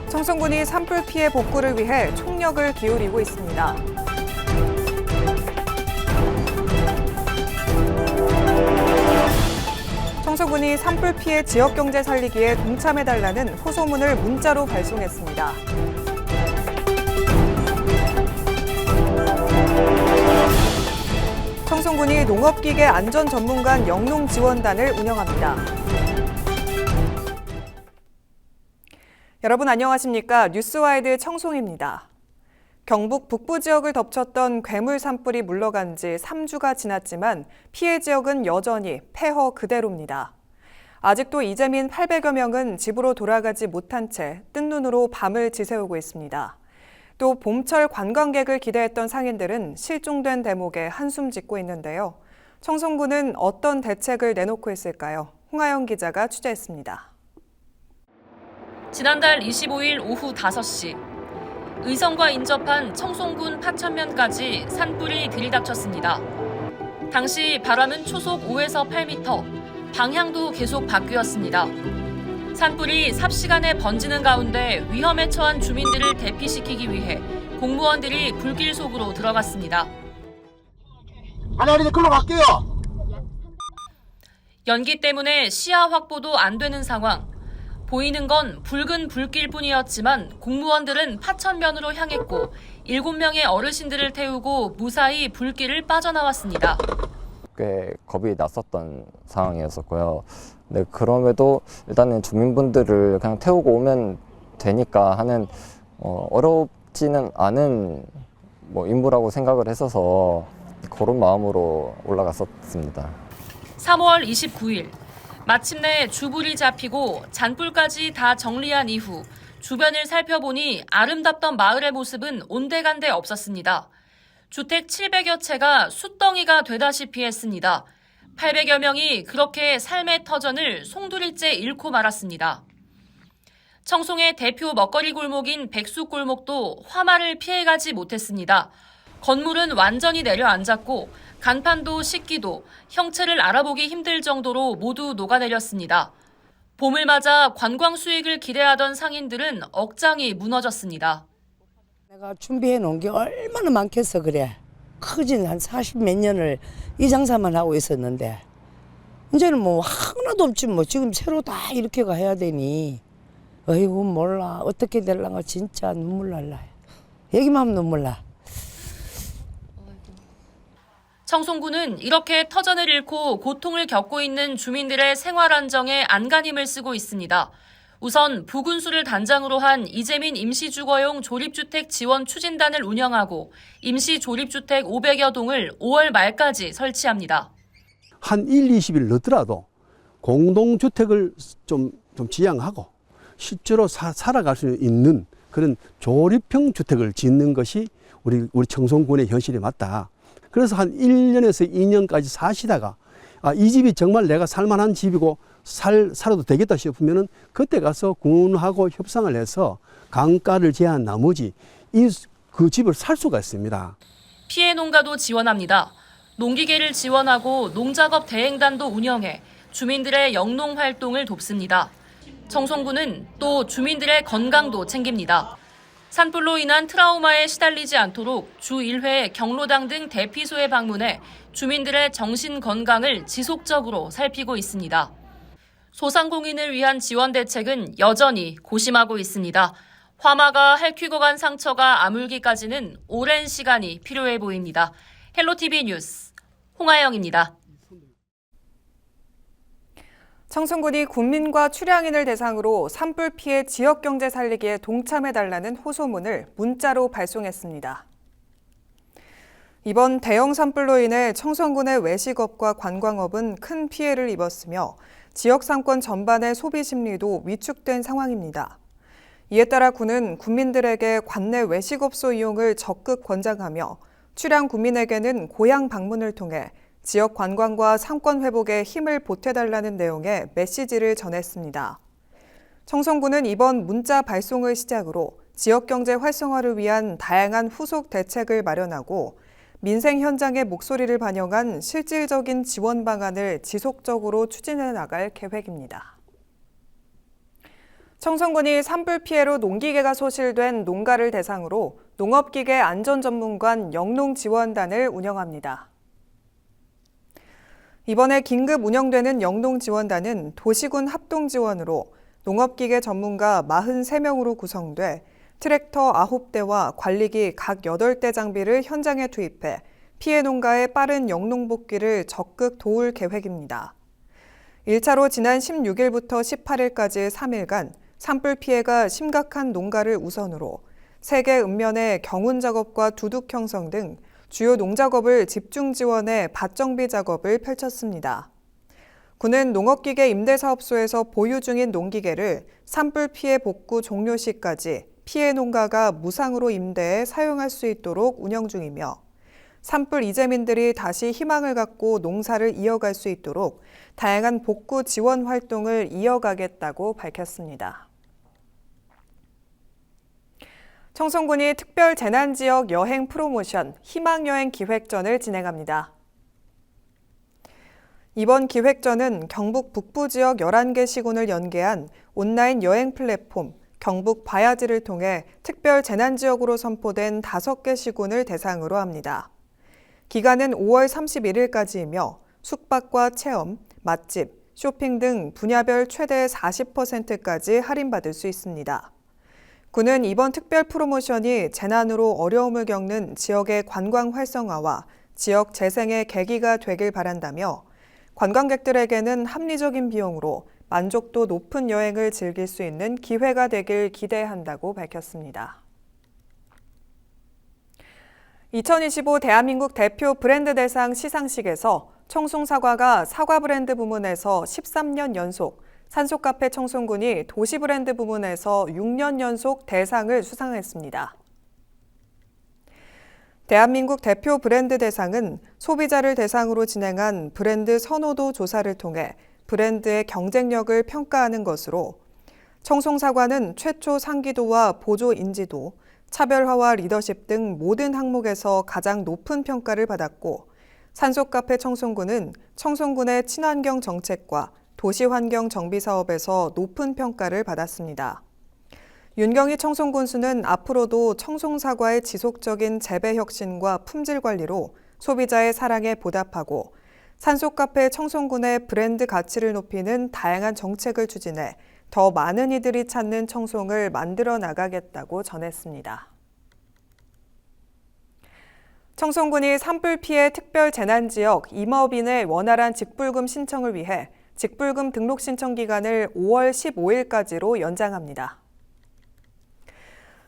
청송군이 산불 피해 복구를 위해 총력을 기울이고 있습니다. 청송군이 산불 피해 지역 경제 살리기에 동참해달라는 호소문을 문자로 발송했습니다. 청송군이 농업기계 안전전문관 영농지원단을 운영합니다. 여러분 안녕하십니까? 뉴스와이드 청송입니다. 경북 북부 지역을 덮쳤던 괴물 산불이 물러간 지 3주가 지났지만 피해 지역은 여전히 폐허 그대로입니다. 아직도 이재민 800여 명은 집으로 돌아가지 못한 채 뜬 눈으로 밤을 지새우고 있습니다. 또 봄철 관광객을 기대했던 상인들은 실종된 대목에 한숨 짓고 있는데요. 청송군은 어떤 대책을 내놓고 있을까요? 홍하영 기자가 취재했습니다. 지난달 25일 오후 5시, 의성과 인접한 청송군 파천면까지 산불이 들이닥쳤습니다. 당시 바람은 초속 5에서 8m, 방향도 계속 바뀌었습니다. 산불이 삽시간에 번지는 가운데 위험에 처한 주민들을 대피시키기 위해 공무원들이 불길 속으로 들어갔습니다. 아니, 글로 갈게요. 연기 때문에 시야 확보도 안 되는 상황. 보이는 건 붉은 불길뿐이었지만 공무원들은 파천면으로 향했고 7명의 어르신들을 태우고 무사히 불길을 빠져나왔습니다. 꽤 겁이 났었던 상황이었었고요. 네, 그럼에도 일단은 주민분들을 그냥 태우고 오면 되니까 하는 어렵지는 않은 임무라고 생각을 했어서 그런 마음으로 올라갔었습니다. 3월 29일. 마침내 주불이 잡히고 잔불까지 다 정리한 이후 주변을 살펴보니 아름답던 마을의 모습은 온데간데 없었습니다. 주택 700여 채가 숯덩이가 되다시피 했습니다. 800여 명이 그렇게 삶의 터전을 송두리째 잃고 말았습니다. 청송의 대표 먹거리 골목인 백수골목도 화마를 피해가지 못했습니다. 건물은 완전히 내려앉았고 간판도 식기도 형체를 알아보기 힘들 정도로 모두 녹아내렸습니다. 봄을 맞아 관광 수익을 기대하던 상인들은 억장이 무너졌습니다. 내가 준비해 놓은 게 얼마나 많겠어 그래. 크진 한 40몇 년을 이 장사만 하고 있었는데 이제는 하나도 없지 지금 새로 다 이렇게 가야 되니 어이구 몰라 어떻게 될랑가 진짜 눈물 날라. 얘기만 하면 눈물 나. 청송군은 이렇게 터전을 잃고 고통을 겪고 있는 주민들의 생활 안정에 안간힘을 쓰고 있습니다. 우선 부군수를 단장으로 한 이재민 임시주거용 조립주택 지원 추진단을 운영하고 임시조립주택 500여 동을 5월 말까지 설치합니다. 한 1, 20일 늦더라도 공동주택을 좀 지향하고 실제로 살아갈 수 있는 그런 조립형 주택을 짓는 것이 우리 청송군의 현실이 맞다. 그래서 한 1년에서 2년까지 사시다가 이 집이 정말 내가 살만한 집이고 살아도 되겠다 싶으면은 그때 가서 군하고 협상을 해서 강가를 제한 나머지 그 집을 살 수가 있습니다. 피해 농가도 지원합니다. 농기계를 지원하고 농작업 대행단도 운영해 주민들의 영농 활동을 돕습니다. 청송군은 또 주민들의 건강도 챙깁니다. 산불로 인한 트라우마에 시달리지 않도록 주 1회 경로당 등 대피소에 방문해 주민들의 정신 건강을 지속적으로 살피고 있습니다. 소상공인을 위한 지원 대책은 여전히 고심하고 있습니다. 화마가 핥히고 간 상처가 아물기까지는 오랜 시간이 필요해 보입니다. 헬로티비 뉴스 홍하영입니다. 청송군이 군민과 출향인을 대상으로 산불 피해 지역 경제 살리기에 동참해달라는 호소문을 문자로 발송했습니다. 이번 대형 산불로 인해 청송군의 외식업과 관광업은 큰 피해를 입었으며 지역 상권 전반의 소비 심리도 위축된 상황입니다. 이에 따라 군은 군민들에게 관내 외식업소 이용을 적극 권장하며 출향 군민에게는 고향 방문을 통해 지역 관광과 상권 회복에 힘을 보태달라는 내용의 메시지를 전했습니다. 청송군은 이번 문자 발송을 시작으로 지역 경제 활성화를 위한 다양한 후속 대책을 마련하고 민생 현장의 목소리를 반영한 실질적인 지원 방안을 지속적으로 추진해 나갈 계획입니다. 청송군이 산불 피해로 농기계가 소실된 농가를 대상으로 농업기계 안전전문관 영농지원단을 운영합니다. 이번에 긴급 운영되는 영농지원단은 도시군 합동지원으로 농업기계 전문가 43명으로 구성돼 트랙터 9대와 관리기 각 8대 장비를 현장에 투입해 피해 농가의 빠른 영농 복귀를 적극 도울 계획입니다. 1차로 지난 16일부터 18일까지 3일간 산불 피해가 심각한 농가를 우선으로 세계 읍면의 경운 작업과 두둑 형성 등 주요 농작업을 집중 지원해 밭정비 작업을 펼쳤습니다. 군은 농업기계 임대사업소에서 보유 중인 농기계를 산불 피해 복구 종료 시까지 피해 농가가 무상으로 임대해 사용할 수 있도록 운영 중이며 산불 이재민들이 다시 희망을 갖고 농사를 이어갈 수 있도록 다양한 복구 지원 활동을 이어가겠다고 밝혔습니다. 청송군이 특별 재난지역 여행 프로모션 희망여행 기획전을 진행합니다. 이번 기획전은 경북 북부 지역 11개 시군을 연계한 온라인 여행 플랫폼 경북 바야지를 통해 특별 재난지역으로 선포된 5개 시군을 대상으로 합니다. 기간은 5월 31일까지이며 숙박과 체험, 맛집, 쇼핑 등 분야별 최대 40%까지 할인받을 수 있습니다. 군은 이번 특별 프로모션이 재난으로 어려움을 겪는 지역의 관광 활성화와 지역 재생의 계기가 되길 바란다며 관광객들에게는 합리적인 비용으로 만족도 높은 여행을 즐길 수 있는 기회가 되길 기대한다고 밝혔습니다. 2025 대한민국 대표 브랜드 대상 시상식에서 청송사과가 사과 브랜드 부문에서 13년 연속, 산소카페 청송군이 도시 브랜드 부문에서 6년 연속 대상을 수상했습니다. 대한민국 대표 브랜드 대상은 소비자를 대상으로 진행한 브랜드 선호도 조사를 통해 브랜드의 경쟁력을 평가하는 것으로 청송사과는 최초 상기도와 보조 인지도, 차별화와 리더십 등 모든 항목에서 가장 높은 평가를 받았고 산소카페 청송군은 청송군의 친환경 정책과 도시환경 정비 사업에서 높은 평가를 받았습니다. 윤경희 청송군수는 앞으로도 청송사과의 지속적인 재배 혁신과 품질 관리로 소비자의 사랑에 보답하고 산소카페 청송군의 브랜드 가치를 높이는 다양한 정책을 추진해 더 많은 이들이 찾는 청송을 만들어 나가겠다고 전했습니다. 청송군이 산불 피해 특별 재난지역 임업인의 원활한 직불금 신청을 위해 직불금 등록 신청 기간을 5월 15일까지로 연장합니다.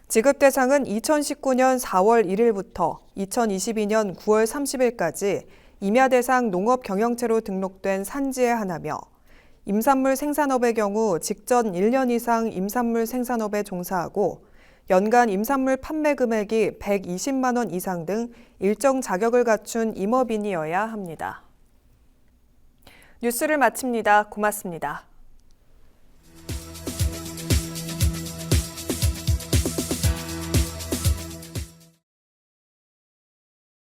지급 대상은 2019년 4월 1일부터 2022년 9월 30일까지 임야 대상 농업 경영체로 등록된 산지에 한하며 임산물 생산업의 경우 직전 1년 이상 임산물 생산업에 종사하고 연간 임산물 판매 금액이 120만 원 이상 등 일정 자격을 갖춘 임업인이어야 합니다. 뉴스를 마칩니다. 고맙습니다.